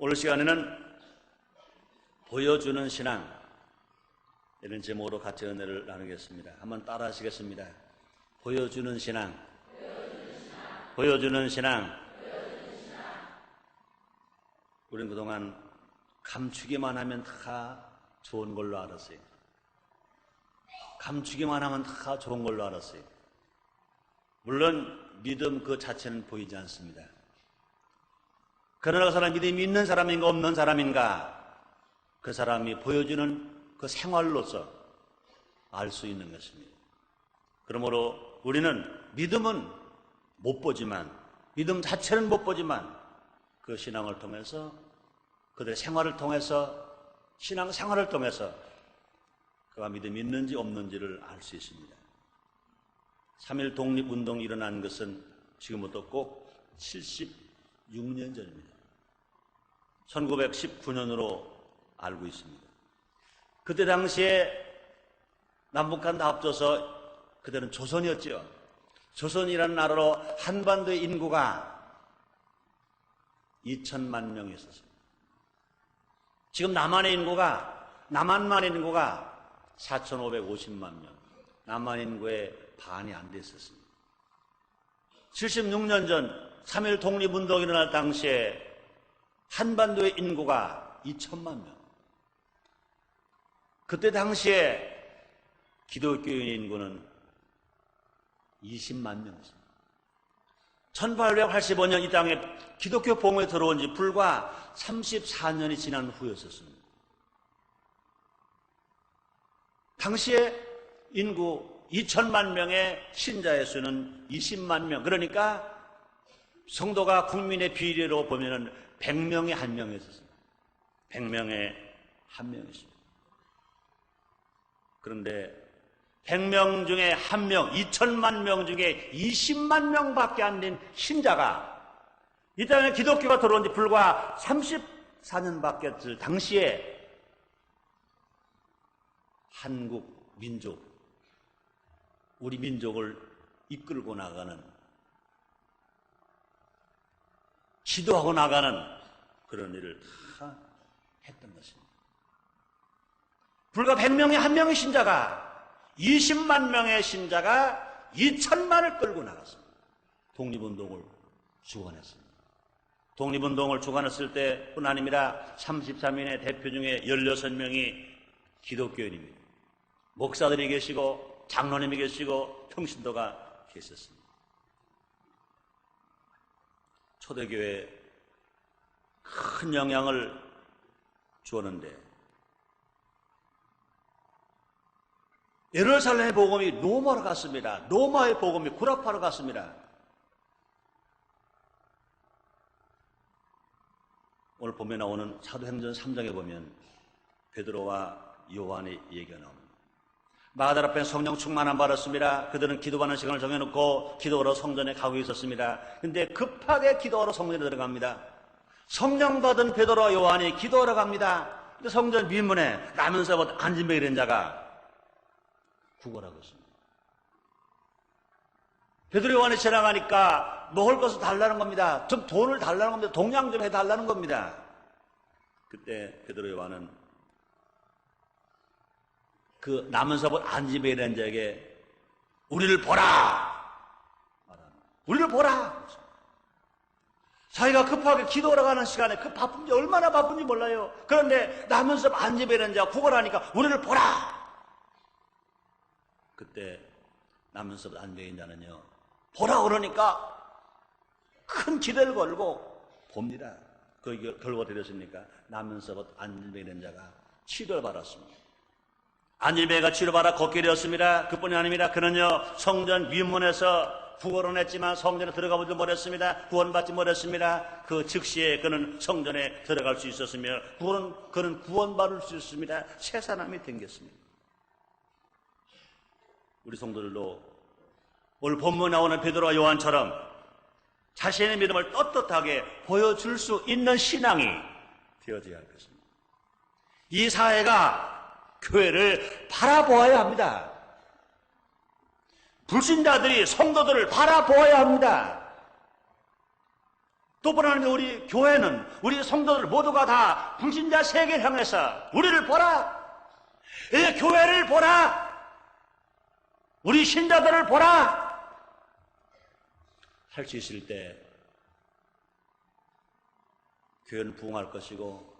오늘 시간에는 보여주는 신앙, 이런 제목으로 같이 은혜를 나누겠습니다. 한번 따라 하시겠습니다. 보여주는 신앙, 보여주는 신앙. 우리는 그동안 감추기만 하면 다 좋은 걸로 알았어요. 감추기만 하면 다 좋은 걸로 알았어요. 물론 믿음 그 자체는 보이지 않습니다. 그러나 그 사람이 믿음이 있는 사람인가 없는 사람인가, 그 사람이 보여주는 그 생활로서 알 수 있는 것입니다. 그러므로 우리는 믿음은 못 보지만, 믿음 자체는 못 보지만 그 신앙을 통해서, 그들의 생활을 통해서, 신앙 생활을 통해서 그가 믿음이 있는지 없는지를 알 수 있습니다. 3.1 독립운동이 일어난 것은 지금부터 꼭 76년 전입니다. 1919년으로 알고 있습니다. 그때 당시에 남북한 다 합쳐서 그때는 조선이었죠. 조선이라는 나라로 한반도의 인구가 2천만 명이 있었습니다. 지금 남한만의 인구가 4,550만 명, 남한 인구의 반이 안 됐었습니다. 76년 전 3.1 독립운동이 일어날 당시에 한반도의 인구가 2천만 명. 그때 당시에 기독교인 인구는 20만 명이었습니다. 1885년 이 땅에 기독교 복음에 들어온 지 불과 34년이 지난 후였었습니다. 당시에 인구 2천만 명의 신자의 수는 20만 명. 그러니까 성도가 국민의 비례로 보면은 100명에 1명이 있었습니다. 100명에 1명이었습니다. 그런데 100명 중에 1명, 2천만 명 중에 20만 명밖에 안 된 신자가 이 땅에 기독교가 들어온 지 불과 34년밖에 없을 당시에 한국 민족, 우리 민족을 이끌고 나가는, 지도하고 나가는 그런 일을 다 했던 것입니다. 불과 100명에 1명의 신자가, 20만 명의 신자가 2천만을 끌고 나갔습니다. 독립운동을 주관했습니다. 독립운동을 주관했을 때뿐 아닙니다. 33인의 대표 중에 16명이 기독교인입니다. 목사들이 계시고 장로님이 계시고 평신도가 계셨습니다. 초대교회에 큰 영향을 주었는데, 예루살렘의 복음이 로마로 갔습니다. 로마의 복음이 구라파로 갔습니다. 오늘 본문에 나오는 사도행전 3장에 보면 베드로와 요한의 얘기가 나옵니다. 마가다 앞에 성령 충만함 받았습니다. 그들은 기도하는 시간을 정해놓고 기도하러 성전에 가고 있었습니다. 근데 급하게 기도하러 성전에 들어갑니다. 성령 받은 베드로와 요한이 기도하러 갑니다. 근데 성전 민문에 라면서부터 안진뱅이 된 자가 구걸하고 있습니다. 베드로 요한이 지나가니까 먹을 것을 달라는 겁니다. 좀 돈을 달라는 겁니다. 동양 좀 해달라는 겁니다. 그때 베드로 요한은 그 남은서봇 안진뱅이 된 자에게 우리를 보라! 우리를 보라! 자기가 급하게 기도하러 가는 시간에 그 바쁜지, 얼마나 바쁜지 몰라요. 그런데 남은섭 안진뱅이 된 자가 구걸하니까 우리를 보라! 그때 남은섭 안진뱅이 자는요, 보라 그러니까 큰 기대를 걸고 봅니다. 그 결과가 되었습니까? 남은섭 안진뱅이 된 자가 치료를 받았습니다. 안진뱅이가 치료받아 걷게 되었습니다. 그뿐이 아닙니다. 그는요, 성전 위문에서 구걸은 했지만 성전에 들어가보지 못했습니다. 구원받지 못했습니다. 그 즉시에 그는 성전에 들어갈 수 있었으며 그는 구원받을 수 있었습니다. 새 사람이 된겠습니다. 우리 성도들도 오늘 본문에 나오는 베드로와 요한처럼 자신의 믿음을 떳떳하게 보여줄 수 있는 신앙이 되어져야 할 것입니다. 이 사회가 교회를 바라보아야 합니다. 불신자들이 성도들을 바라보아야 합니다. 또 하나님, 우리 교회는, 우리 성도들 모두가 다 불신자 세계를 향해서 우리를 보라, 이 교회를 보라, 우리 신자들을 보라 할 수 있을 때 교회는 부흥할 것이고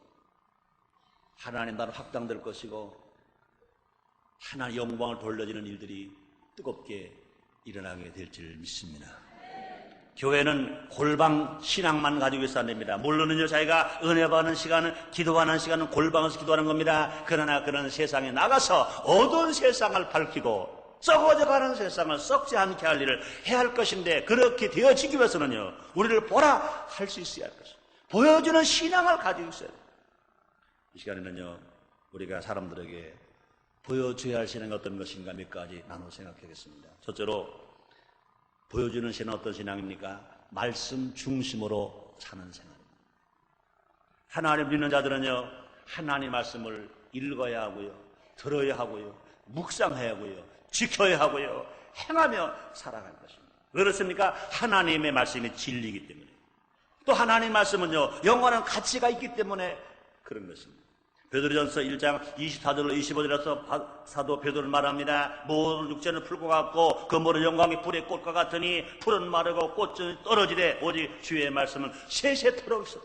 하나님 나라 확장될 것이고 하나님 영광을 돌려지는 일들이 뜨겁게 일어나게 될 줄 믿습니다. 교회는 골방 신앙만 가지고 있어야 됩니다. 물론은요, 자기가 은혜 받는 시간은, 기도하는 시간은 골방에서 기도하는 겁니다. 그러나 그런 세상에 나가서 어두운 세상을 밝히고 썩어져가는 세상을 썩지 않게 할 일을 해야 할 것인데, 그렇게 되어지기 위해서는요, 우리를 보라 할 수 있어야 할 것입니다. 보여주는 신앙을 가지고 있어야 돼요. 이 시간에는요, 우리가 사람들에게 보여줘야 할 신앙이 어떤 것인가 몇 가지 나눠 생각하겠습니다. 첫째로, 보여주는 신앙은 어떤 신앙입니까? 말씀 중심으로 사는 생활입니다. 하나님 믿는 자들은요, 하나님 말씀을 읽어야 하고요, 들어야 하고요, 묵상해야 하고요, 지켜야 하고요, 행하며 살아가는 것입니다. 그렇습니까? 하나님의 말씀이 진리이기 때문에, 또 하나님 말씀은요, 영원한 가치가 있기 때문에 그런 것입니다. 베드로전서 1장 24절로 25절에서 사도 베드로는 말합니다. 모든 육체는 풀과 같고 그 모든 영광이 불의 꽃과 같으니 풀은 마르고 꽃은 떨어지되 오직 주의 말씀은 세세토록 있어.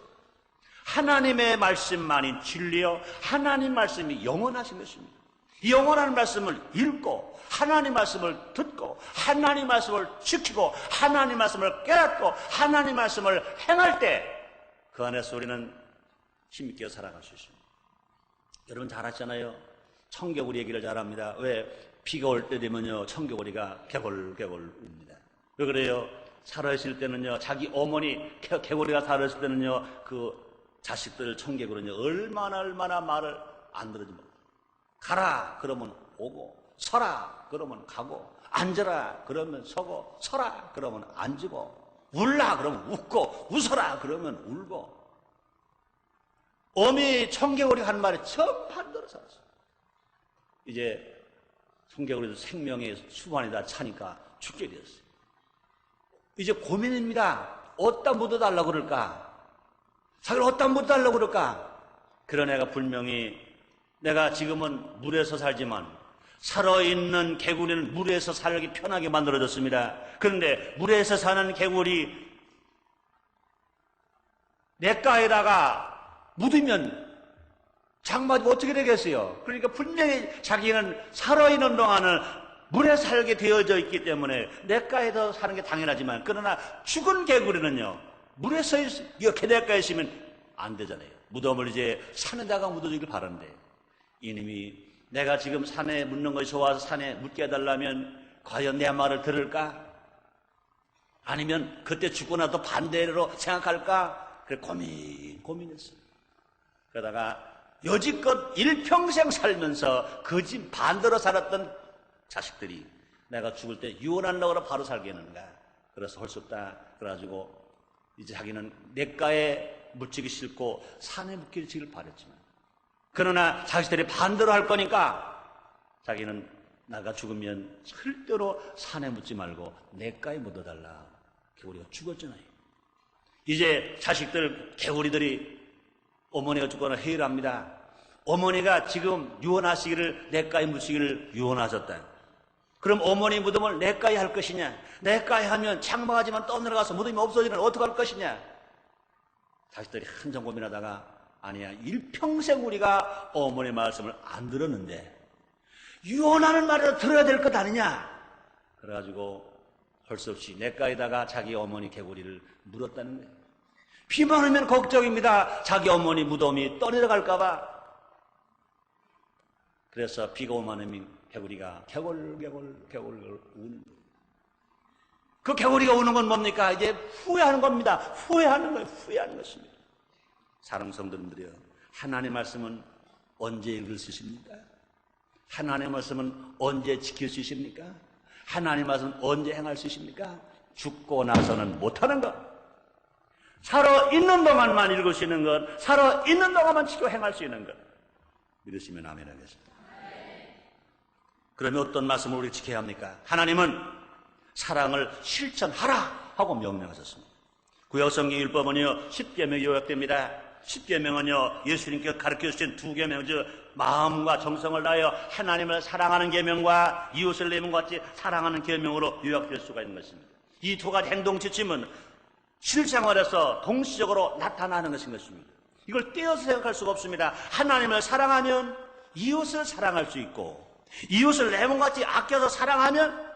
하나님의 말씀만이 진리요, 하나님 말씀이 영원하신 것입니다. 이 영원한 말씀을 읽고 하나님 말씀을 듣고 하나님 말씀을 지키고 하나님 말씀을 깨닫고 하나님 말씀을 행할 때 그 안에서 우리는 힘있게 살아갈 수 있습니다. 여러분 잘 아시잖아요. 청개구리 얘기를 잘 합니다. 왜? 비가 올 때 되면요, 청개구리가 개골개골 웁니다. 왜 그래요? 살아있을 때는요, 자기 어머니 개구리가 살아있을 때는요, 그 자식들 청개구리는요, 얼마나 말을 안 들어줍니다. 가라 그러면 오고, 서라 그러면 가고, 앉아라 그러면 서고, 서라 그러면 앉고, 울라 그러면 웃고, 웃어라 그러면 울고. 어미 청개구리가 한 마리 전반대로 살았어요. 이제 청개구리도 생명의 수반이 다 차니까 죽게 되었어요. 이제 고민입니다. 어디다 묻어달라고 그럴까? 자기를 어디다 묻어달라고 그럴까? 그런 애가 분명히, 내가 지금은 물에서 살지만 살아있는 개구리는 물에서 살기 편하게 만들어졌습니다. 그런데 물에서 사는 개구리 냇가에다가 묻으면 장마도 어떻게 되겠어요? 그러니까 분명히 자기는 살아있는 동안은 물에 살게 되어져 있기 때문에 냇가에서 사는 게 당연하지만, 그러나 죽은 개구리는요, 물에서 갯가에 있으면 안 되잖아요. 무덤을 이제 산에다가 묻어주길 바라는데, 이님이 내가 지금 산에 묻는 것이 좋아서 산에 묻게 해달라면 과연 내 말을 들을까? 아니면 그때 죽고 나도 반대로 생각할까? 그래 고민했어요. 그러다가 여지껏 일평생 살면서 그 집 반대로 살았던 자식들이 내가 죽을 때 유언하려고 바로 살겠는가? 그래서 할 수 없다. 그래가지고 이제 자기는 냇가에 묻히기 싫고 산에 묻히기를 바랬지만, 그러나 자식들이 반대로 할 거니까 자기는 내가 죽으면 절대로 산에 묻지 말고 냇가에 묻어달라. 개구리가 죽었잖아요. 이제 자식들, 개구리들이 어머니가 죽거나 회의를 합니다. 어머니가 지금 유언하시기를 냇가에 묻히기를 유언하셨다. 그럼 어머니 무덤을 냇가에 할 것이냐? 냇가에 하면 장마하지만 떠내려가서 무덤이 없어지면 어떡할 것이냐? 자식들이 한참 고민하다가, 아니야, 일평생 우리가 어머니 말씀을 안 들었는데 유언하는 말이라도 들어야 될 것 아니냐? 그래가지고 할 수 없이 냇가에다가 자기 어머니 개구리를 물었다는 거예요. 비만 오면 걱정입니다. 자기 어머니 무덤이 떠내려갈까봐. 그래서 비가 오면 개구리가 개골개골 우는 거예요. 그 개구리가 우는 건 뭡니까? 이제 후회하는 겁니다. 후회하는 거예요. 후회하는 것입니다. 사랑하는 성도님들이요, 하나님의 말씀은 언제 읽을 수 있습니까? 하나님의 말씀은 언제 지킬 수 있습니까? 하나님의 말씀은 언제 행할 수 있습니까? 죽고 나서는 못하는 것. 살아있는 동안만 읽을 수 있는 것, 살아있는 동안만 지켜 행할 수 있는 것. 믿으시면 아멘 하겠습니다. 그러면 어떤 말씀을 우리 지켜야 합니까? 하나님은 사랑을 실천하라 하고 명령하셨습니다. 구약성경 율법은요 10계명이 요약됩니다. 10계명은요 예수님께서 가르쳐주신 2계명, 즉 마음과 정성을 다하여 하나님을 사랑하는 계명과 이웃을 내 몸과 같이 사랑하는 계명으로 요약될 수가 있는 것입니다. 이 두 가지 행동 지침은 실생활에서 동시적으로 나타나는 것인 것입니다. 이걸 떼어서 생각할 수가 없습니다. 하나님을 사랑하면 이웃을 사랑할 수 있고, 이웃을 내 몸같이 아껴서 사랑하면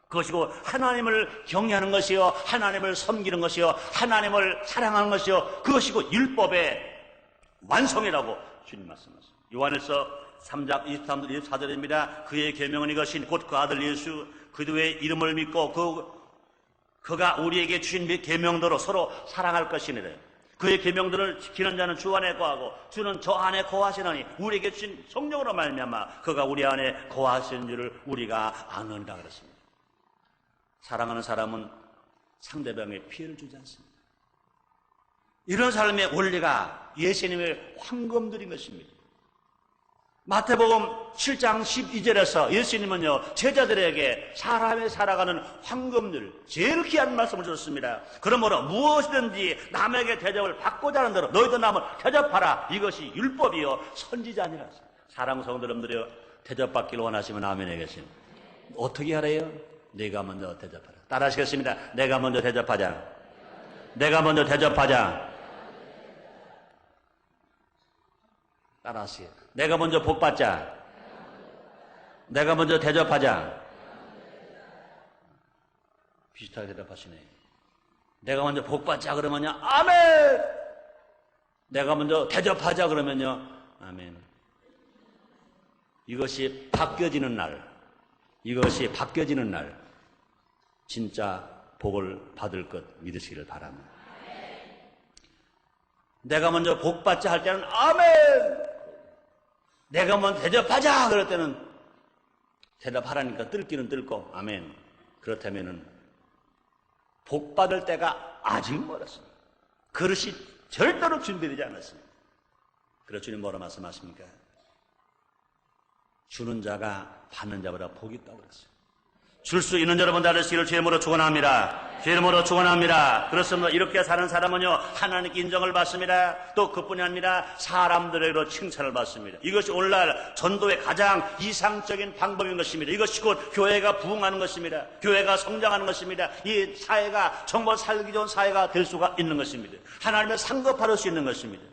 그것이고, 하나님을 경외하는 것이요, 하나님을 섬기는 것이요, 하나님을 사랑하는 것이요, 그것이고 율법의 완성이라고 주님 말씀하셨습니다. 요한에서 3장 23절 24절입니다. 그의 계명은 이것인 곧 그 아들 예수 그의 이름을 믿고 그가 우리에게 주신 계명대로 서로 사랑할 것이니라. 그의 계명들을 지키는 자는 주 안에 거하고 주는 저 안에 거하시나니 우리에게 주신 성령으로 말미암아 그가 우리 안에 거하시는 줄을 우리가 아느니라 그랬습니다. 사랑하는 사람은 상대방에 피해를 주지 않습니다. 이런 삶의 원리가 예수님의 황금들인 것입니다. 마태복음 7장 12절에서 예수님은요 제자들에게 사람이 살아가는 황금들, 제일 귀한 말씀을 주셨습니다. 그러므로 무엇이든지 남에게 대접을 받고자 하는 대로 너희도 남을 대접하라. 이것이 율법이요 선지자니라. 사랑하는 성도 여러분들이요, 대접받기를 원하시면 아멘해 계십니다. 어떻게 하래요? 내가 먼저 대접하라. 따라하시겠습니다. 내가 먼저 대접하자. 내가 먼저 대접하자. 따라하세요. 내가 먼저 복받자. 내가 먼저 대접하자. 비슷하게 대답하시네. 내가 먼저 복받자 그러면요 아멘. 내가 먼저 대접하자 그러면요 아멘. 이것이 바뀌어지는 날, 이것이 바뀌어지는 날 진짜 복을 받을 것 믿으시기를 바랍니다. 내가 먼저 복받자 할 때는 아멘. 내가 먼저 대접하자 그럴 때는 대답하라니까 뜰기는 뜰고 아멘. 그렇다면은 복받을 때가 아직 멀었습니다. 그릇이 절대로 준비되지 않았습니다. 그래서 주님 뭐라 말씀하십니까? 주는 자가 받는 자보다 복이 있다고 그랬어요. 줄 수 있는 여러분 다르시기를 주의 이름으로 축원합니다. 주의 이름으로 축원합니다. 그렇습니다. 이렇게 사는 사람은요 하나님께 인정을 받습니다. 또 그뿐이 아니라 사람들에게로 칭찬을 받습니다. 이것이 오늘날 전도의 가장 이상적인 방법인 것입니다. 이것이 곧 교회가 부흥하는 것입니다. 교회가 성장하는 것입니다. 이 사회가 정말 살기 좋은 사회가 될 수가 있는 것입니다. 하나님의 상급받을 수 있는 것입니다.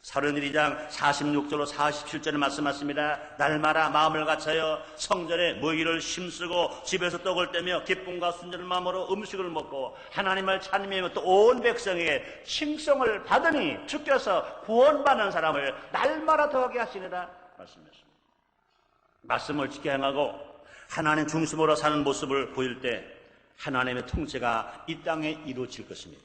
사도행전 2장 46절로 47절에 말씀하십니다. 날마다 마음을 갖춰요 성전에 모이기를 힘쓰고 집에서 떡을 떼며 기쁨과 순전한 마음으로 음식을 먹고 하나님을 찬미하며 또 온 백성에게 칭송을 받으니 주께서 구원받는 사람을 날마다 더하게 하시니라 말씀하십니다. 말씀을 지켜 행하고 하나님 중심으로 사는 모습을 보일 때 하나님의 통치가 이 땅에 이루어질 것입니다.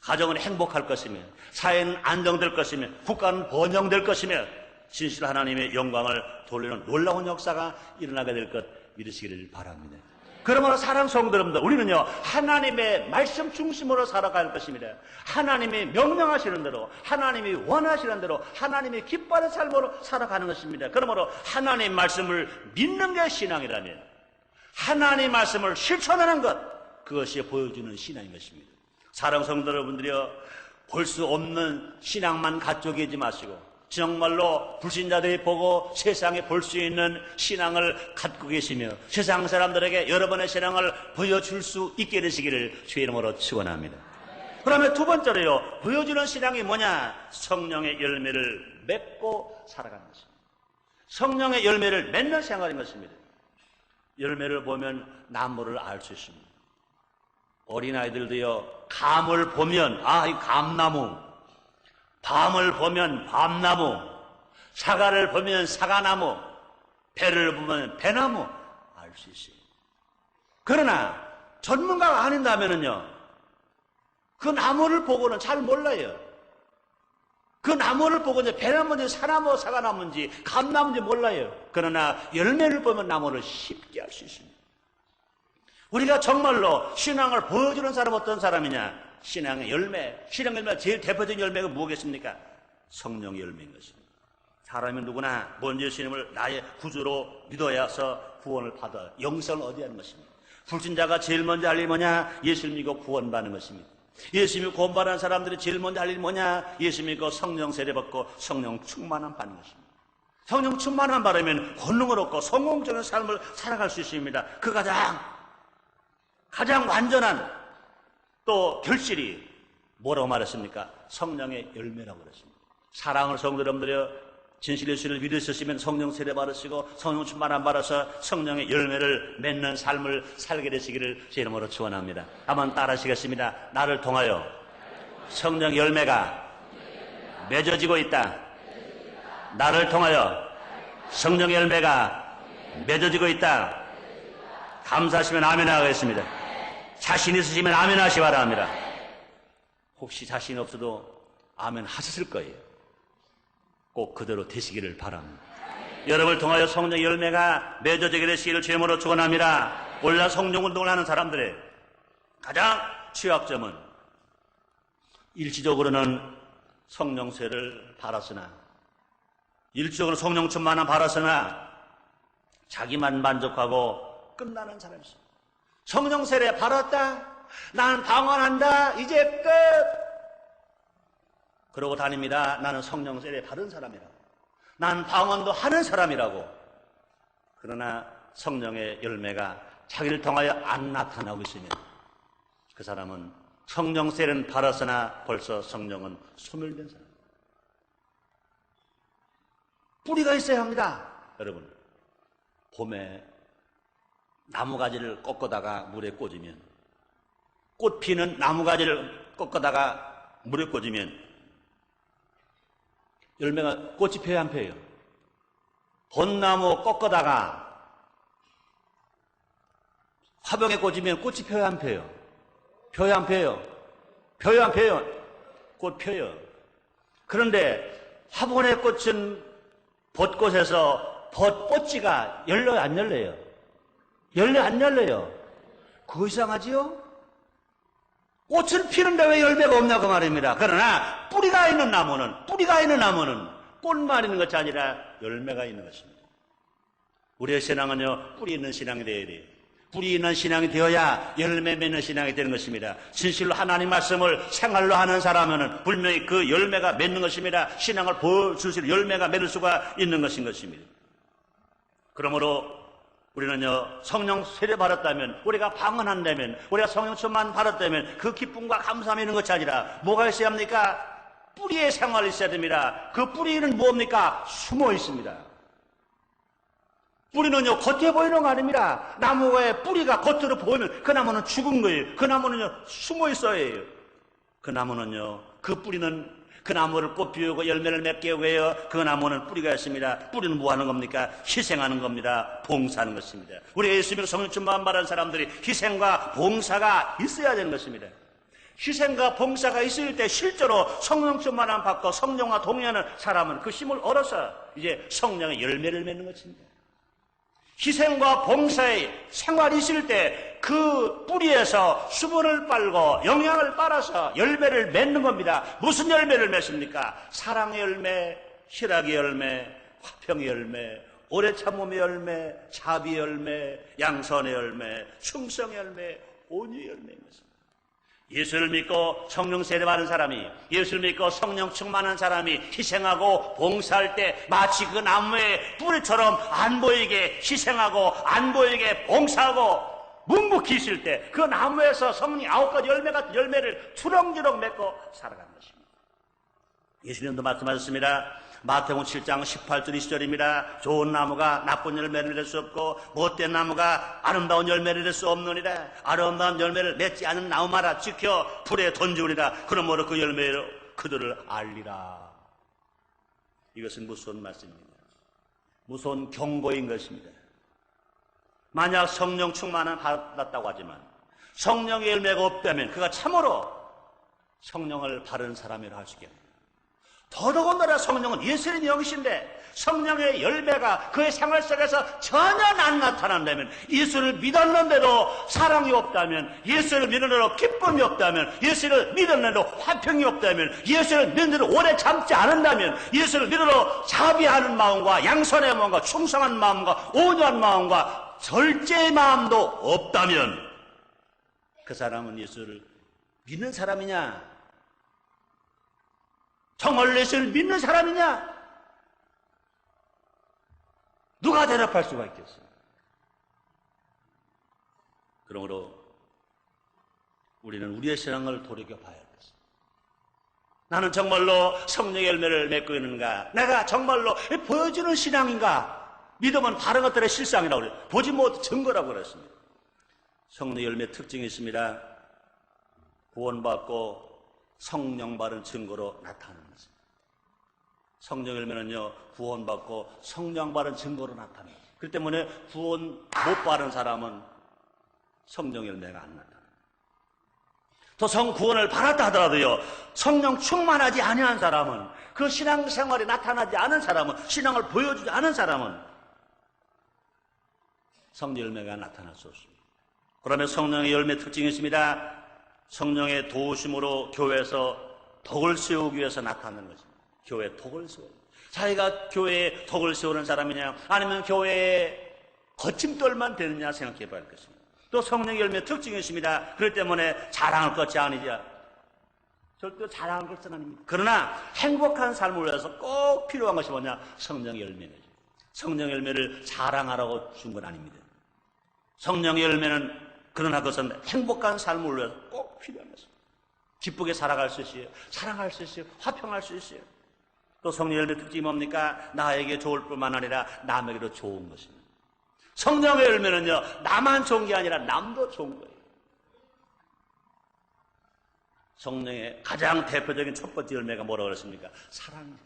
가정은 행복할 것이며 사회는 안정될 것이며 국가는 번영될 것이며 진실 하나님의 영광을 돌리는 놀라운 역사가 일어나게 될 것 믿으시기를 바랍니다. 그러므로 사랑하는 성도 여러분들, 우리는요 하나님의 말씀 중심으로 살아갈 것입니다. 하나님이 명령하시는 대로, 하나님이 원하시는 대로, 하나님이 기뻐하는 삶으로 살아가는 것입니다. 그러므로 하나님 말씀을 믿는 게 신앙이라면 하나님 말씀을 실천하는 것, 그것이 보여주는 신앙인 것입니다. 사랑하는 성도 여러분들이요, 볼 수 없는 신앙만 갖고 계지 마시고 정말로 불신자들이 보고 세상에 볼 수 있는 신앙을 갖고 계시며 세상 사람들에게 여러분의 신앙을 보여줄 수 있게 되시기를 주의 이름으로 축원합니다. 그러면 두 번째로요, 보여주는 신앙이 뭐냐? 성령의 열매를 맺고 살아가는 것입니다. 성령의 열매를 맺는 생활인 것입니다. 열매를 보면 나무를 알 수 있습니다. 어린아이들도요 감을 보면 이 감나무, 밤을 보면 밤나무, 사과를 보면 사과나무, 배를 보면 배나무 알 수 있어요. 그러나 전문가가 아닌다면은요 그 나무를 보고는 잘 몰라요. 그 나무를 보고 이제 배나무인지 사나무, 사과나무인지 감나무인지 몰라요. 그러나 열매를 보면 나무를 쉽게 알 수 있습니다. 우리가 정말로 신앙을 보여주는 사람은 어떤 사람이냐? 신앙의 열매, 신앙의 열매 제일 대표적인 열매가 무엇이겠습니까? 성령의 열매인 것입니다. 사람이 누구나 먼저 예수님을 나의 구주로 믿어야서 구원을 받아 영생을 얻어야 하는 것입니다. 불신자가 제일 먼저 할 일이 뭐냐? 예수를 믿고 구원받는 것입니다. 예수 믿고 구원받은 사람들이 제일 먼저 할 일이 뭐냐? 예수 믿고 성령 세례 받고 성령 충만함 받는 것입니다. 성령 충만함 받으면 권능을 얻고 성공적인 삶을 살아갈 수 있습니다. 그 가장 완전한 또 결실이 뭐라고 말했습니까? 성령의 열매라고 그랬습니다. 사랑을 성도 여러분들이여, 진실 예수를 믿으셨으면 성령 세례 받으시고 성령 충만함 받아서 성령의 열매를 맺는 삶을 살게 되시기를 제 이름으로 축원합니다. 한번 따라하시겠습니다. 나를 통하여 성령 열매가 맺어지고 있다. 나를 통하여 성령 열매가 맺어지고 있다. 감사하시면 아멘 하겠습니다. 자신 있으시면 아멘 하시 바랍니다. 혹시 자신이 없어도 아멘 하셨을 거예요. 꼭 그대로 되시기를 바랍니다. 여러분을 통하여 성령 열매가 맺어지게 되시기를 주님으로 축원합니다. 올라 성령 운동을 하는 사람들의 가장 취약점은 일시적으로는 성령세를 받았으나, 일시적으로 성령 충만함 받았으나 자기만 만족하고 끝나는 사람이 있어요. 성령 세례 받았다, 나는 방언한다, 이제 끝, 그러고 다닙니다. 나는 성령 세례 받은 사람이라고, 난 방언도 하는 사람이라고. 그러나 성령의 열매가 자기를 통하여 안 나타나고 있으면 그 사람은 성령 세례는 받았으나 벌써 성령은 소멸된 사람. 뿌리가 있어야 합니다. 여러분, 봄에 나무가지를 꺾어다가 물에 꽂으면, 꽃 피는 나무가지를 꺾어다가 물에 꽂으면 열매가, 꽃이 펴요 안 펴요? 벚나무 꺾어다가 화병에 꽂으면 꽃이 펴요 안 펴요? 펴요 안 펴요? 펴요 안 펴요? 꽃 펴요. 그런데 화분에 꽂힌 벚꽃에서 벚꽃지가 열려요 안 열려요? 열려 안 열려요? 그거 이상하지요? 꽃은 피는데 왜 열매가 없냐 그 말입니다. 그러나 뿌리가 있는 나무는 꽃만 있는 것이 아니라 열매가 있는 것입니다. 우리의 신앙은요, 뿌리 있는 신앙이 되어야 돼요. 뿌리 있는 신앙이 되어야 열매 맺는 신앙이 되는 것입니다. 진실로 하나님 말씀을 생활로 하는 사람은 분명히 그 열매가 맺는 것입니다. 신앙을 보여줄 수 있는 열매가 맺을 수가 있는 것인 것입니다. 그러므로 우리는요, 성령 세례 받았다면, 우리가 방언한다면, 우리가 성령 충만 받았다면 그 기쁨과 감사함이 있는 것이 아니라 뭐가 있어야 합니까? 뿌리의 생활이 있어야 됩니다. 그 뿌리는 뭡니까? 숨어 있습니다. 뿌리는요, 겉에 보이는 거 아닙니다. 나무의 뿌리가 겉으로 보이면 그 나무는 죽은 거예요. 그 나무는요, 숨어 있어야 해요. 그 나무는요, 그 뿌리는 그 나무를 꽃 피우고 열매를 맺게 해요. 그 나무는 뿌리가 있습니다. 뿌리는 뭐 하는 겁니까? 희생하는 겁니다. 봉사하는 것입니다. 우리 예수 믿고 성령 충만 받은 사람들이 희생과 봉사가 있어야 되는 것입니다. 희생과 봉사가 있을 때 실제로 성령 충만함 받고 성령과 동의하는 사람은 그 힘을 얻어서 이제 성령의 열매를 맺는 것입니다. 희생과 봉사의 생활이 있을 때 그 뿌리에서 수분을 빨고 영양을 빨아서 열매를 맺는 겁니다. 무슨 열매를 맺습니까? 사랑의 열매, 희락의 열매, 화평의 열매, 오래 참음의 열매, 자비의 열매, 양선의 열매, 충성의 열매, 온유의 열매인 것입니다. 예수를 믿고 성령 세례 받은 사람이, 예수를 믿고 성령 충만한 사람이 희생하고 봉사할 때 마치 그 나무의 뿌리처럼 안 보이게 희생하고 안 보이게 봉사하고 묵묵히 있을 때 그 나무에서 성령이 9가지 열매 같은 열매를 주렁주렁 맺고 살아가는 것입니다. 예수님도 말씀하셨습니다. 마태복음 7장 18절 20절입니다. 좋은 나무가 나쁜 열매를 낼 수 없고 못된 나무가 아름다운 열매를 낼 수 없느니라. 아름다운 열매를 맺지 않은 나무마다 지켜 불에 던지우리라. 그러므로 그 열매로 그들을 알리라. 이것은 무서운 말씀입니다. 무서운 경고인 것입니다. 만약 성령 충만은 받았다고 하지만 성령의 열매가 없다면 그가 참으로 성령을 바른 사람이라 할 수 있겠습니다. 더더군다나 성령은 예수님 영이신데 성령의 열매가 그의 생활 속에서 전혀 안 나타난다면, 예수를 믿었는데도 사랑이 없다면, 예수를 믿었는데도 기쁨이 없다면, 예수를 믿었는데도 화평이 없다면, 예수를 믿는데도 오래 참지 않는다면, 예수를 믿어도 자비하는 마음과 양선의 마음과 충성한 마음과 온유한 마음과 절제의 마음도 없다면 그 사람은 예수를 믿는 사람이냐? 정말로 예수를 믿는 사람이냐? 누가 대답할 수가 있겠어요? 그러므로 우리는 우리의 신앙을 돌이켜봐야 겠습니다. 나는 정말로 성령의 열매를 맺고 있는가? 내가 정말로 보여주는 신앙인가? 믿음은 다른 것들의 실상이라고 그래요. 보지 못한 증거라고 그랬습니다. 성령의 열매의 특징이 있습니다. 구원받고 성령 받은 증거로 나타나는 것입니다. 성령 열매는요, 구원받고 성령 받은 증거로 나타나요. 그렇기 때문에 구원 못 받은 사람은 성령 열매가 안 나타나요. 또 구원을 받았다 하더라도요, 성령 충만하지 아니한 사람은, 그 신앙생활이 나타나지 않은 사람은, 신앙을 보여주지 않은 사람은 성령 열매가 나타날 수 없습니다. 그러면 성령의 열매 특징이 있습니다. 성령의 도우심으로 교회에서 덕을 세우기 위해서 나타나는 것입니다. 교회에 덕을 세우는, 자기가 교회에 덕을 세우는 사람이냐, 아니면 교회에 거침돌만 되느냐 생각해 봐야 할 것입니다. 또 성령의 열매의 특징이 있습니다. 그렇기 때문에 자랑할 것이 아니죠. 절대 자랑할 것은 아닙니다. 그러나 행복한 삶을 위해서 꼭 필요한 것이 뭐냐? 성령의 열매죠. 성령의 열매를 자랑하라고 준 건 아닙니다. 성령의 열매는 그러나 그것은 행복한 삶을 위해서 꼭 필요한 것입니다. 기쁘게 살아갈 수 있어요. 사랑할 수 있어요. 화평할 수 있어요. 또 성령의 열매 특징이 뭡니까? 나에게 좋을 뿐만 아니라 남에게도 좋은 것입니다. 성령의 열매는요, 나만 좋은 게 아니라 남도 좋은 거예요. 성령의 가장 대표적인 첫 번째 열매가 뭐라고 그랬습니까? 사랑입니다.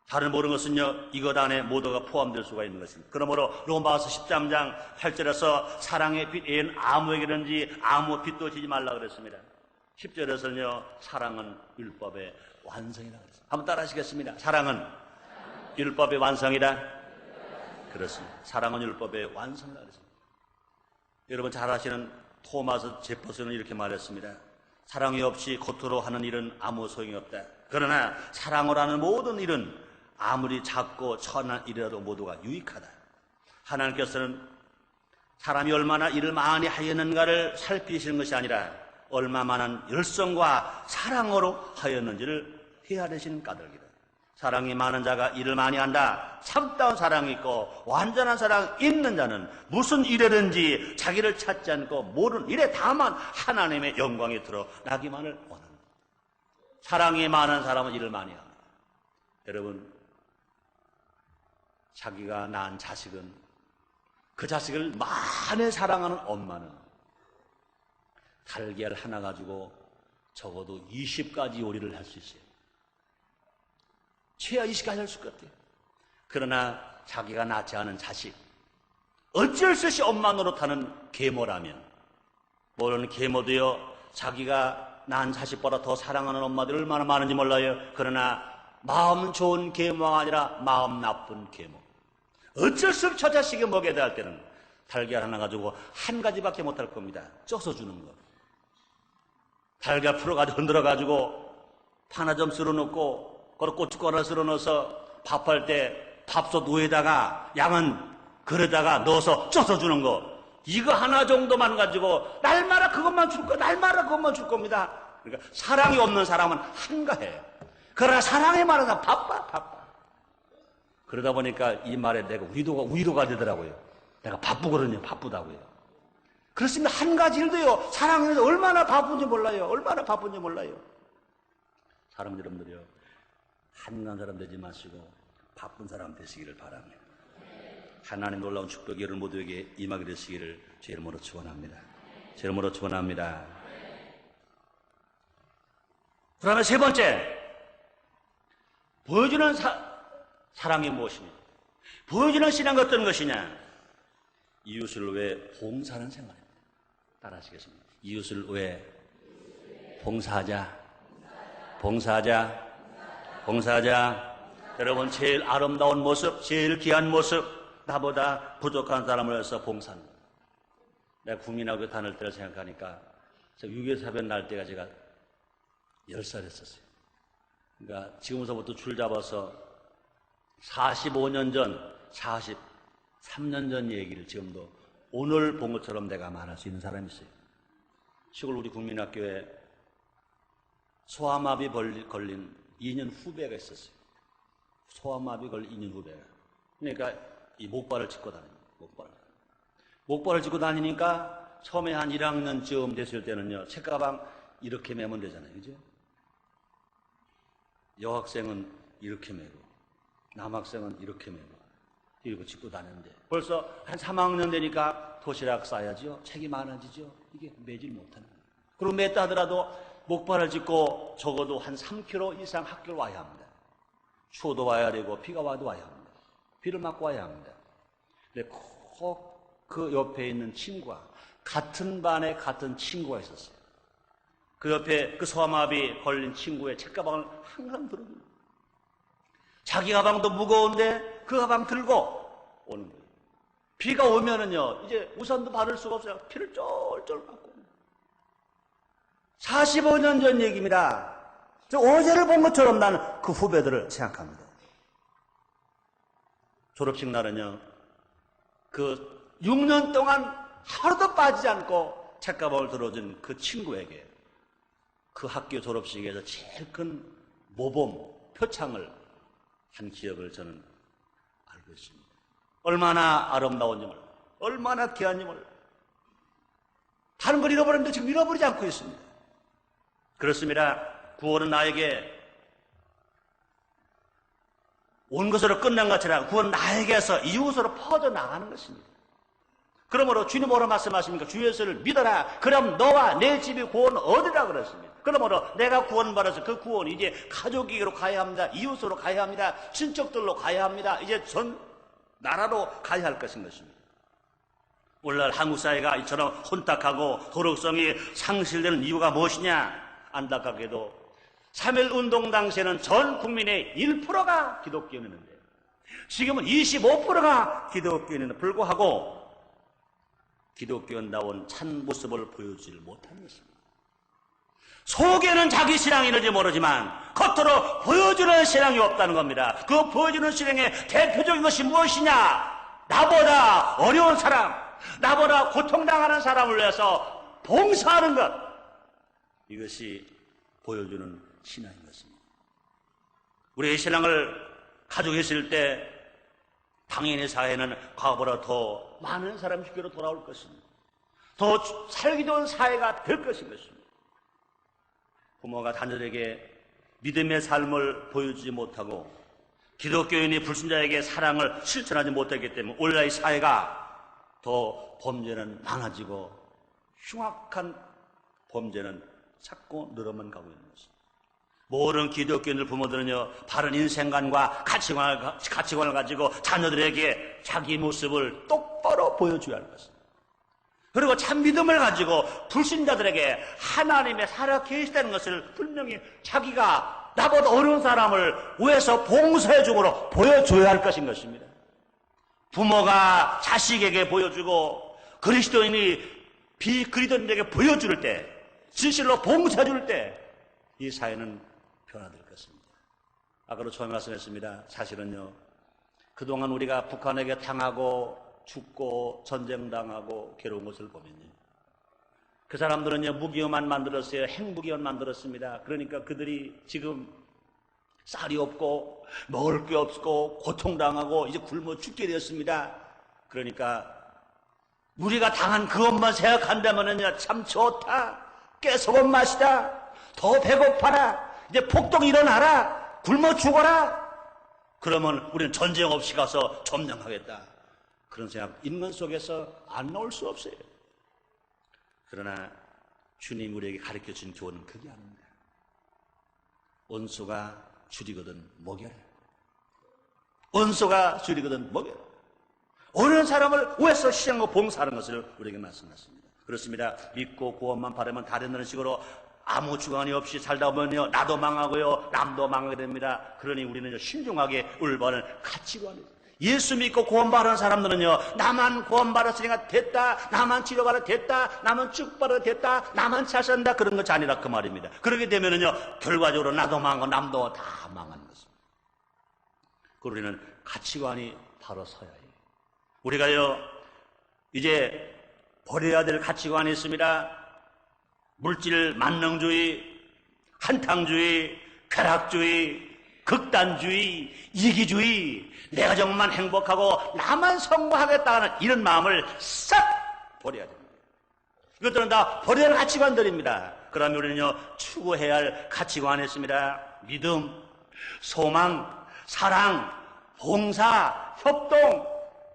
다른 모든 것은요, 이것 안에 모두가 포함될 수가 있는 것입니다. 그러므로 로마서 13장 8절에서 사랑의 빛 외엔 아무에게든지 아무 빛도 지지 말라 그랬습니다. 10절에서는요, 사랑은 율법의 완성이라고 그랬습니다. 한번 따라 하시겠습니다. 사랑은 율법의 완성이다. 그렇습니다. 사랑은 율법의 완성이라고 그랬습니다. 여러분 잘 아시는 토마스 제퍼슨은 이렇게 말했습니다. 사랑이 없이 겉으로 하는 일은 아무 소용이 없다. 그러나 사랑으로 하는 모든 일은 아무리 작고 천한 일이라도 모두가 유익하다. 하나님께서는 사람이 얼마나 일을 많이 하였는가를 살피시는 것이 아니라 얼마만한 열성과 사랑으로 하였는지를 헤아리시는 까닭이다. 사랑이 많은 자가 일을 많이 한다. 참다운 사랑이 있고 완전한 사랑이 있는 자는 무슨 일이든지 자기를 찾지 않고 모든 일에 다만 하나님의 영광이 드러나기만을 원합니다. 사랑이 많은 사람은 일을 많이 합니다. 여러분, 자기가 낳은 자식은, 그 자식을 많이 사랑하는 엄마는 달걀 하나 가지고 적어도 20가지 요리를 할 수 있어요. 최하 20가지 할 수 있을 것 같아요. 그러나 자기가 낳지 않은 자식, 어쩔 수 없이 엄마 노릇하는 계모라면, 모르는 계모도요, 자기가 낳은 자식보다 더 사랑하는 엄마들이 얼마나 많은지 몰라요. 그러나 마음 좋은 계모가 아니라 마음 나쁜 계모, 어쩔 수 없이 저 자식이 먹여야 될 때는 달걀 하나 가지고 한 가지밖에 못할 겁니다. 쪄서 주는 거. 달걀 풀어가지고 흔들어가지고 하나 좀 쓸어놓고 그리고 고춧가루 쓸어넣어서 밥할 때 밥솥 위에다가 양은 그릇에다가 넣어서 쪄서 주는 거. 이거 하나 정도만 가지고 날마다 그것만 줄 거, 날마다 그것만 줄 겁니다. 그러니까 사랑이 없는 사람은 한가해요. 그러나 사랑이 많은 사람은 바빠. 그러다 보니까 이 말에 내가 위로가 되더라고요. 내가 바쁘거든요. 바쁘다고요. 그렇습니다. 한 가지 일도요, 사랑해서 얼마나 바쁜지 몰라요. 사람 여러분들이요, 한가한 사람 되지 마시고 바쁜 사람 되시기를 바랍니다. 하나님 놀라운 축복이 여러분 모두에게 임하게 되시기를 제 이름으로 축원합니다. 그다음에 세 번째, 보여주는 사랑이 무엇입니까? 보여주는 신앙이 어떤 것이냐? 이웃을 위해 봉사하는 생활입니다. 따라 하시겠습니다. 이웃을 위해 봉사하자. 여러분, 제일 아름다운 모습, 제일 귀한 모습, 나보다 부족한 사람을 위해서 봉사합니다. 내가 국민학교 다닐 때를 생각하니까, 저 6.25 사변 날 때가 제가 10살이었어요. 그러니까 지금서부터 줄 잡아서 45년 전, 43년 전 얘기를 지금도 오늘 본 것처럼 내가 말할 수 있는 사람이 있어요. 시골 우리 국민학교에 소아마비 걸린 2년 후배가 있었어요. 소아마비 걸린 2년 후배가. 그러니까 이 목발을 짚고 다닙니다. 목발을 짚고 다니니까 처음에 한 1학년쯤 됐을 때는요, 책가방 이렇게 매면 되잖아요. 그죠? 여학생은 이렇게 매고, 남학생은 이렇게 매고, 이러고 짚고 다니는데, 벌써 한 3학년 되니까 도시락 싸야죠. 책이 많아지죠. 이게 매질 못하는 거예요. 그리고 맸다 하더라도 목발을 짚고 적어도 한 3km 이상 학교를 와야 합니다. 추워도 와야 되고, 비가 와도 와야 합니다. 비를 맞고 와야 합니다. 근데 꼭 그 옆에 있는 친구가, 같은 반에 같은 친구가 있었어요. 그 옆에 그 소아마비 걸린 친구의 책가방을 항상 들어줍니다. 자기 가방도 무거운데 그 가방 들고 오는 거예요. 비가 오면은요, 이제 우산도 바를 수가 없어요. 피를 쫄쫄 맞고. 45년 전 얘기입니다. 저 어제를 본 것처럼 나는 그 후배들을 생각합니다. 졸업식 날은요, 그 6년 동안 하루도 빠지지 않고 책가방을 들어준 그 친구에게 그 학교 졸업식에서 제일 큰 모범, 표창을 한 기억을 저는 알고 있습니다. 얼마나 아름다운 점을, 얼마나 귀한 점을. 다른 걸 잃어버렸는데 지금 잃어버리지 않고 있습니다. 그렇습니다. 구원은 나에게 온 것으로 끝난 것처럼 구원은 나에게서 이웃으로 퍼져나가는 것입니다. 그러므로 주님 뭐라 말씀하십니까? 주 예수를 믿어라. 그럼 너와 내 집이 구원 얻으라 그랬습니다. 그러므로 내가 구원받아서 그 구원이 이제 가족에게로 가야 합니다. 이웃으로 가야 합니다. 친척들로 가야 합니다. 이제 전 나라로 가야 할 것인 것입니다. 오늘날 한국 사회가 이처럼 혼탁하고 도덕성이 상실되는 이유가 무엇이냐? 안타깝게도 3.1운동 당시에는 전 국민의 1%가 기독교인이었는데 지금은 25%가 기독교인에도 불구하고 기독교인다운 참 모습을 보여주지 못하는 것입니다. 속에는 자기 신앙이 있는지 모르지만 겉으로 보여주는 신앙이 없다는 겁니다. 그 보여주는 신앙의 대표적인 것이 무엇이냐? 나보다 어려운 사람, 나보다 고통당하는 사람을 위해서 봉사하는 것, 이것이 보여주는 신앙인 것입니다. 우리의 신앙을 가지고 있을 때 당연히 사회는 과거보다 더 많은 사람이 주교로 돌아올 것입니다. 더 살기 좋은 사회가 될 것인 것입니다. 부모가 자녀에게 믿음의 삶을 보여주지 못하고 기독교인이 불신자에게 사랑을 실천하지 못했기 때문에 오늘날 이 사회가 더 범죄는 많아지고 흉악한 범죄는 자꾸 늘어만 가고 있는 것입니다. 모든 기독교인들 부모들은요, 바른 인생관과 가치관을 가지고 자녀들에게 자기 모습을 똑바로 보여줘야 할 것입니다. 그리고 참 믿음을 가지고 불신자들에게 하나님의 살아 계시다는 것을 분명히 자기가 나보다 어려운 사람을 위해서 봉사해 줌으로 보여줘야 할 것인 것입니다. 부모가 자식에게 보여주고 그리스도인이 비그리스도인에게 보여줄 때, 진실로 봉사해 줄 때 이 사회는 변화될 것입니다. 아까도 처음에 말씀했습니다. 사실은요, 그동안 우리가 북한에게 당하고 죽고 전쟁당하고 괴로운 것을 보면요, 그 사람들은요 무기여만 만들었어요. 핵무기여만 만들었습니다. 그러니까 그들이 지금 쌀이 없고 먹을 게 없고 고통당하고 이제 굶어 죽게 되었습니다. 그러니까 우리가 당한 그것만 생각한다면은요, 참 좋다, 깨소금 맛이다, 더 배고파라, 이제 폭동이 일어나라, 굶어 죽어라, 그러면 우리는 전쟁 없이 가서 점령하겠다, 그런 생각 인간 속에서 안 나올 수 없어요. 그러나 주님 우리에게 가르쳐준 교훈은 그게 아닙니다. 원수가 줄이거든 먹여라. 원수가 줄이거든 먹여라. 어려운 사람을 위해서 시장과 봉사하는 것을 우리에게 말씀하십니다. 그렇습니다. 믿고 구원만 바라면 다른다는 식으로 아무 주관이 없이 살다 보면요, 나도 망하고요, 남도 망하게 됩니다. 그러니 우리는 신중하게 올바른 가치관을, 예수 믿고 구원받은 사람들은요, 나만 구원받았으니까 됐다, 나만 치료받아 됐다, 나만 축복받아 됐다, 나만 잘 산다, 그런 것이 아니라 그 말입니다. 그렇게 되면은요, 결과적으로 나도 망하고 남도 다 망하는 것입니다. 그리고 우리는 가치관이 바로 서야 해요. 우리가요, 이제 버려야 될 가치관이 있습니다. 물질 만능주의, 한탕주의, 쾌락주의, 극단주의, 이기주의, 내가 정말 행복하고 나만 성공하겠다는 이런 마음을 싹 버려야 됩니다. 이것들은 다 버려야 할 가치관들입니다. 그러면 우리는요, 추구해야 할 가치관이 있습니다. 믿음, 소망, 사랑, 봉사, 협동,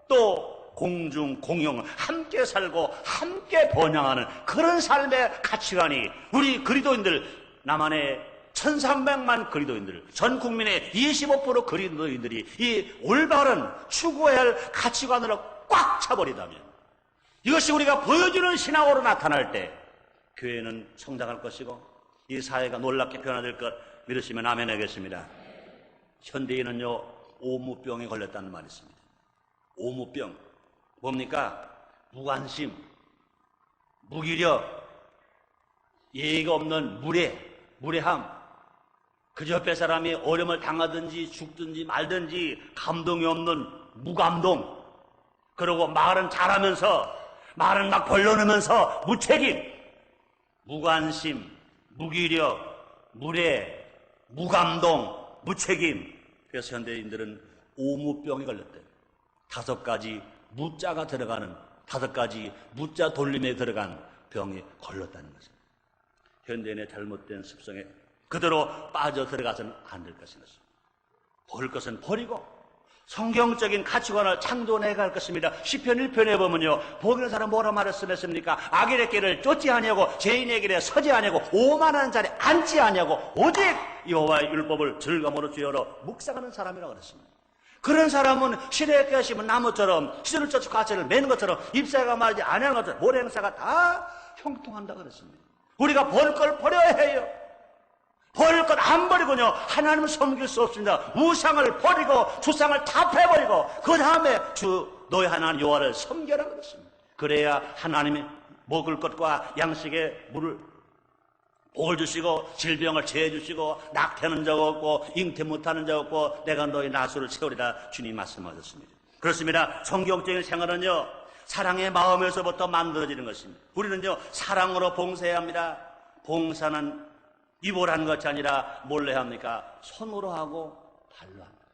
또 공중, 공영, 함께 살고 함께 번영하는 그런 삶의 가치관이 우리 그리스도인들, 남한의 1300만 그리스도인들, 전 국민의 25% 그리스도인들이 이 올바른 추구해야 할 가치관으로 꽉 차버리다면, 이것이 우리가 보여주는 신앙으로 나타날 때 교회는 성장할 것이고 이 사회가 놀랍게 변화될 것 믿으시면 아멘 하겠습니다. 현대인은요, 오무병에 걸렸다는 말이 있습니다. 오무병 뭡니까? 무관심, 무기력, 예의가 없는 무례함, 그저 옆에 사람이 어려움을 당하든지 죽든지 말든지 감동이 없는 무감동, 그리고 말은 잘하면서 말은 막 벌려내면서 무책임, 무관심, 무기력, 무례, 무감동, 무책임. 그래서 현대인들은 오무병에 걸렸대요. 5가지 무자가 들어가는, 5가지 무자 돌림에 들어간 병에 걸렸다는 것입니다. 현대인의 잘못된 습성에 그대로 빠져 들어가서는 안 될 것인 것입니다. 버릴 것은 버리고 성경적인 가치관을 창조해 갈 것입니다. 시편 1편에 보면요, 복이는 사람 뭐라 말했습니까? 악인의 길을 쫓지 아니하고 죄인의 길에 서지 아니하고 오만한 자리에 앉지 아니하고 오직 여호와의 율법을 즐거움으로 주여로 묵상하는 사람이라고 그랬습니다. 그런 사람은 시대에 깨시면 나무처럼 시절을 쫓아 가치를 매는 것처럼 잎사가 말하지 아니하는 것처럼 모래행사가 다 형통한다 그랬습니다. 우리가 버릴 걸 버려야 해요. 버릴 것 안 버리고요, 하나님을 섬길 수 없습니다. 우상을 버리고 주상을 다 패버리고 그 다음에 주 너의 하나님 여호와를 섬겨라 그랬습니다. 그래야 하나님이 먹을 것과 양식에 물을 복을 주시고 질병을 제해 주시고 낙태는 적 없고 잉태 못하는 적 없고 내가 너의 나수를 채우리라 주님 말씀하셨습니다. 그렇습니다. 성경적인 생활은요, 사랑의 마음에서부터 만들어지는 것입니다. 우리는요, 사랑으로 봉사해야 합니다. 봉사는 입으로 하는 것이 아니라 뭘로 합니까? 손으로 하고 발로 합니다.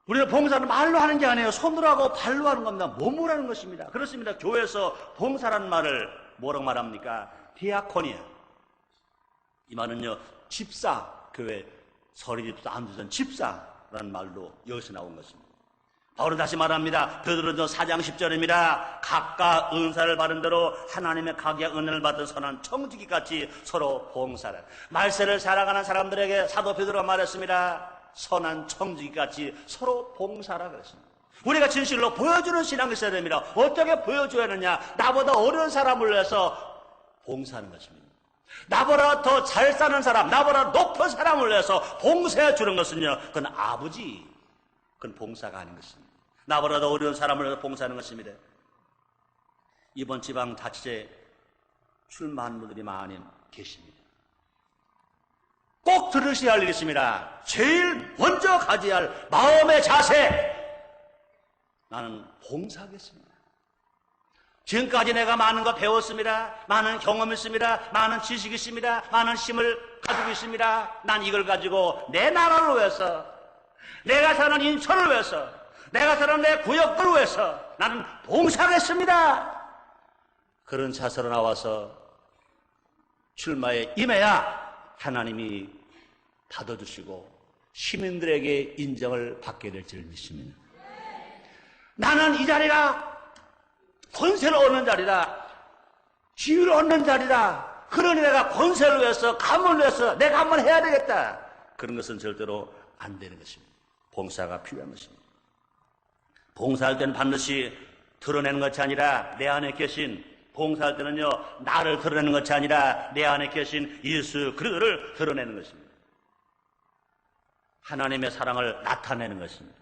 우리는 봉사는 말로 하는 게 아니에요. 손으로 하고 발로 하는 겁니다. 몸으로 하는 것입니다. 그렇습니다. 교회에서 봉사라는 말을 뭐라고 말합니까? 디아코니아. 이 말은요, 집사, 교회 서리집사, 안두전 집사라는 말로 여기서 나온 것입니다. 바울은 다시 말합니다. 베드로전서 4장 10절입니다. 각각 은사를 받은 대로 하나님의 각약 은혜를 받은 선한 청지기같이 서로 봉사라. 말세를 살아가는 사람들에게 사도 베드로가 말했습니다. 선한 청지기같이 서로 봉사라 그랬습니다. 우리가 진실로 보여주는 신앙이 있어야 됩니다. 어떻게 보여줘야 하느냐? 나보다 어려운 사람을 위해서 봉사하는 것입니다. 나보다 더 잘 사는 사람, 나보다 높은 사람을 위해서 봉사해 주는 것은요, 그건 아버지, 그건 봉사가 아닌 것입니다. 나보다 더 어려운 사람을 위해서 봉사하는 것입니다. 이번 지방자치제 출마한 분들이 많이 계십니다. 꼭 들으셔야 할 일이 있습니다. 제일 먼저 가져야 할 마음의 자세, 나는 봉사하겠습니다. 지금까지 내가 많은 거 배웠습니다. 많은 경험이 있습니다. 많은 지식이 있습니다. 많은 힘을 가지고 있습니다. 난 이걸 가지고 내 나라를 위해서, 내가 사는 인천을 위해서, 내가 사는 내 구역을 위해서 나는 봉사하겠습니다. 그런 자세로 나와서 출마에 임해야 하나님이 받아주시고 시민들에게 인정을 받게 될 줄 믿습니다. 나는 이 자리가 권세를 얻는 자리다, 지위를 얻는 자리다, 그러니 내가 권세를 위해서, 감을 위해서 내가 한번 해야 되겠다, 그런 것은 절대로 안 되는 것입니다. 봉사가 필요한 것입니다. 봉사할 때는 반드시 드러내는 것이 아니라 내 안에 계신, 봉사할 때는요, 나를 드러내는 것이 아니라 내 안에 계신 예수 그리스도를 드러내는 것입니다. 하나님의 사랑을 나타내는 것입니다.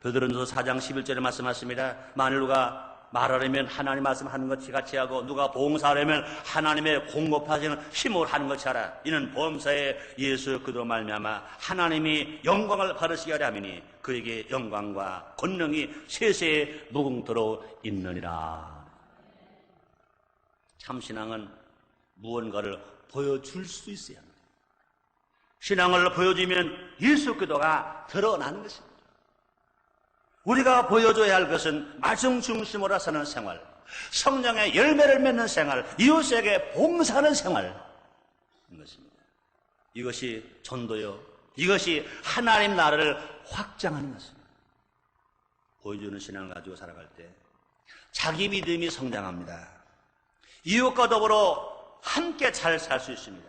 베드로전서 4장 11절에 말씀하십니다. 만일 누가 말하려면 하나님 말씀하는 것 같이 하고 누가 봉사하려면 하나님의 공급하시는 힘을 하는 것이 하라. 이는 범사에 예수 그리스도로 말미암아 하나님이 영광을 받으시게 하려 함이니 그에게 영광과 권능이 세세에 무궁토록 있느니라. 참신앙은 무언가를 보여줄 수 있어야 합니다. 신앙을 보여주면 예수 그리스도가 드러나는 것입니다. 우리가 보여줘야 할 것은 말씀 중심으로 사는 생활, 성령의 열매를 맺는 생활, 이웃에게 봉사하는 생활인 것입니다. 이것이 전도요, 이것이 하나님 나라를 확장하는 것입니다. 보여주는 신앙을 가지고 살아갈 때 자기 믿음이 성장합니다. 이웃과 더불어 함께 잘 살 수 있습니다.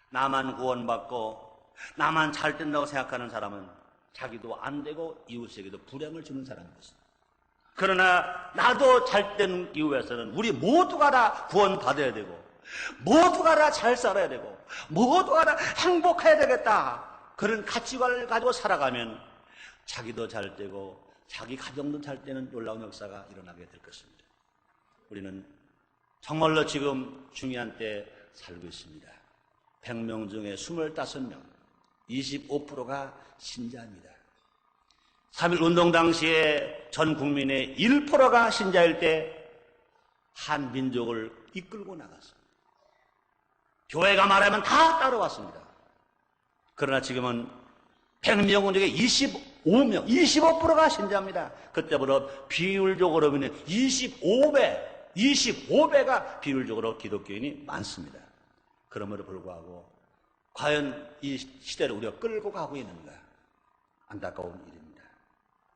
나만 구원받고 나만 잘 된다고 생각하는 사람은 자기도 안 되고 이웃에게도 불행을 주는 사람입니다. 그러나 나도 잘 된 이후에서는 우리 모두가 다 구원받아야 되고 모두가 다 잘 살아야 되고 모두가 다 행복해야 되겠다, 그런 가치관을 가지고 살아가면 자기도 잘 되고 자기 가정도 잘 되는 놀라운 역사가 일어나게 될 것입니다. 우리는 정말로 지금 중요한 때 살고 있습니다. 100명 중에 25명, 25%가 신자입니다. 3.1 운동 당시에 전 국민의 1%가 신자일 때 한 민족을 이끌고 나갔습니다. 교회가 말하면 다 따라왔습니다. 그러나 지금은 100명 중에 25명, 25%가 신자입니다. 그때부터 비율적으로 보면 25배가 비율적으로 기독교인이 많습니다. 그럼에도 불구하고 과연 이 시대를 우리가 끌고 가고 있는가? 안타까운 일입니다.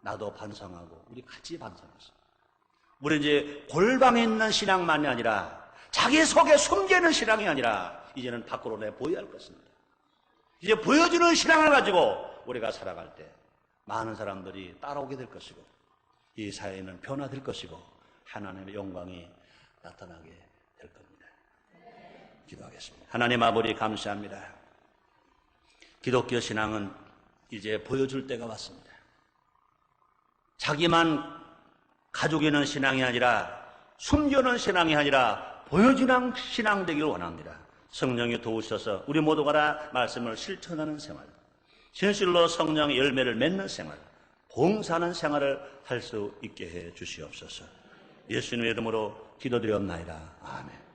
나도 반성하고 우리 같이 반성했습니다. 우리 이제 골방에 있는 신앙만이 아니라 자기 속에 숨기는 신앙이 아니라 이제는 밖으로 내보여야 할 것입니다. 이제 보여주는 신앙을 가지고 우리가 살아갈 때 많은 사람들이 따라오게 될 것이고 이 사회는 변화될 것이고 하나님의 영광이 나타나게 될 겁니다. 기도하겠습니다. 하나님 아버지 감사합니다. 기독교 신앙은 이제 보여줄 때가 왔습니다. 자기만 가지고 있는 신앙이 아니라 숨겨놓은 신앙이 아니라 보여주는 신앙 되기를 원합니다. 성령이 도우셔서 우리 모두가 다 말씀을 실천하는 생활, 진실로 성령의 열매를 맺는 생활, 봉사하는 생활을 할 수 있게 해 주시옵소서. 예수님의 이름으로 기도드렸나이다. 아멘.